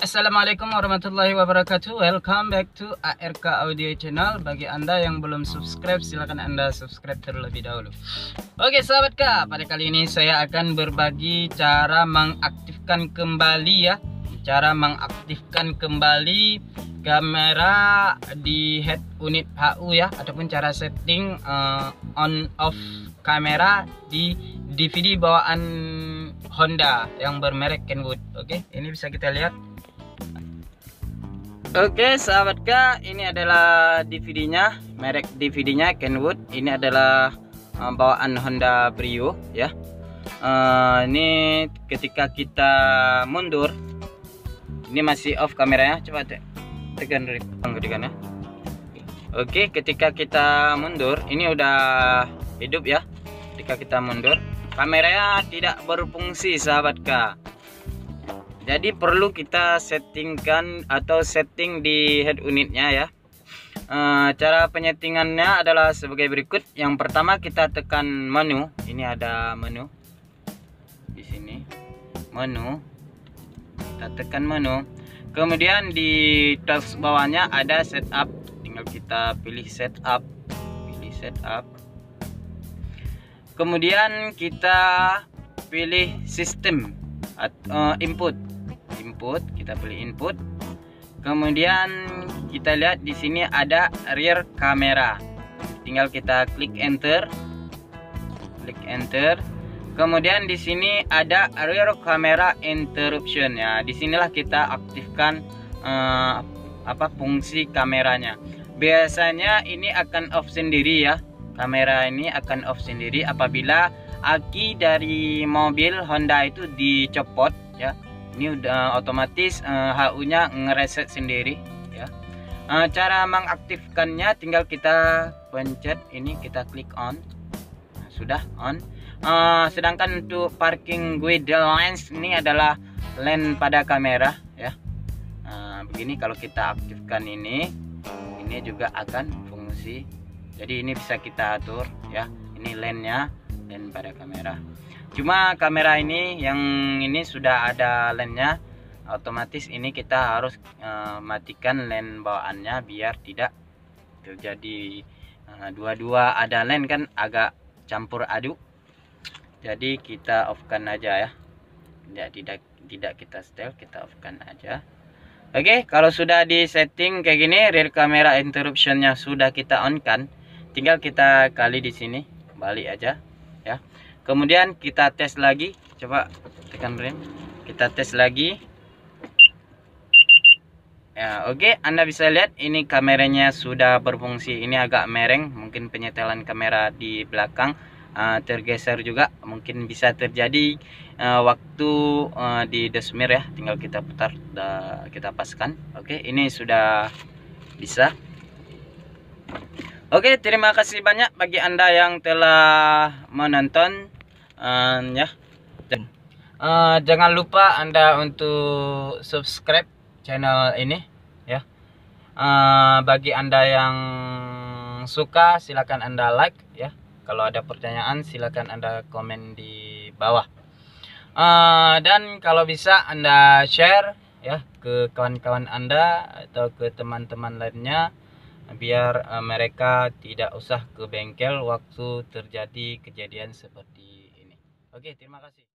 Assalamualaikum warahmatullahi wabarakatuh. Welcome back to ARK Audio Channel. Bagi Anda yang belum subscribe, silakan Anda subscribe terlebih dahulu. Oke sahabat Kak, pada kali ini saya akan berbagi cara mengaktifkan kembali cara mengaktifkan kembali kamera di head unit HU ataupun cara setting on off kamera di DVD bawaan Honda yang bermerek Kenwood. Oke, ini bisa kita lihat. Oke sahabat Kak, ini adalah DVD-nya, merek DVD-nya Kenwood. Ini adalah bawaan Honda Brio ya. Ini ketika kita mundur, ini masih off kameranya. Coba tekan ya. Oke, ketika kita mundur, ini udah hidup ya. Ketika kita mundur, kameranya tidak berfungsi sahabat Kak. Jadi perlu kita settingkan atau setting di head unitnya ya. Cara penyetingannya adalah sebagai berikut. Yang pertama kita tekan menu. Ini ada menu di sini. Menu. Kita tekan menu. Kemudian di task bawahnya ada setup. Tinggal kita pilih setup. Pilih setup. Kemudian kita pilih sistem atau input. Kita pilih input. Kemudian kita lihat di sini ada rear camera. Tinggal kita klik enter. Klik enter. Kemudian di sini ada rear camera interruption ya. Disinilah kita aktifkan fungsi kameranya. Biasanya ini akan off sendiri ya. Kamera ini akan off sendiri apabila aki dari mobil Honda itu dicopot ya. Ini udah otomatis HU-nya ngereset sendiri ya. Cara mengaktifkannya tinggal kita pencet ini, kita klik on. Nah, sudah on. Sedangkan untuk parking with the lens ini adalah lens pada kamera ya. Begini kalau kita aktifkan ini juga akan fungsi. Jadi ini bisa kita atur ya. Ini lensnya, lens pada kamera. Cuma kamera ini yang ini sudah ada lensnya, otomatis ini kita harus matikan lens bawaannya biar tidak terjadi dua-dua ada lens kan agak campur aduk. Jadi kita off-kan aja ya. Tidak kita setel, kita off-kan aja. Oke, kalau sudah di setting kayak gini, rear camera interruption-nya sudah kita on-kan, tinggal kita kali di sini, balik aja ya. Kemudian kita tes lagi, coba tekan rem, kita tes lagi ya. Oke, Anda bisa lihat ini kameranya sudah berfungsi. Ini agak mereng, mungkin penyetelan kamera di belakang tergeser juga, mungkin bisa terjadi waktu di desmir ya. Tinggal kita putar, kita paskan. Oke, ini sudah bisa. Oke, terima kasih banyak bagi Anda yang telah menonton ya. Dan jangan lupa Anda untuk subscribe channel ini ya. Bagi Anda yang suka silakan Anda like ya. Kalau ada pertanyaan silakan Anda komen di bawah. Dan kalau bisa Anda share ya ke kawan-kawan Anda atau ke teman-teman lainnya, biar mereka tidak usah ke bengkel waktu terjadi kejadian seperti ini. Oke, terima kasih.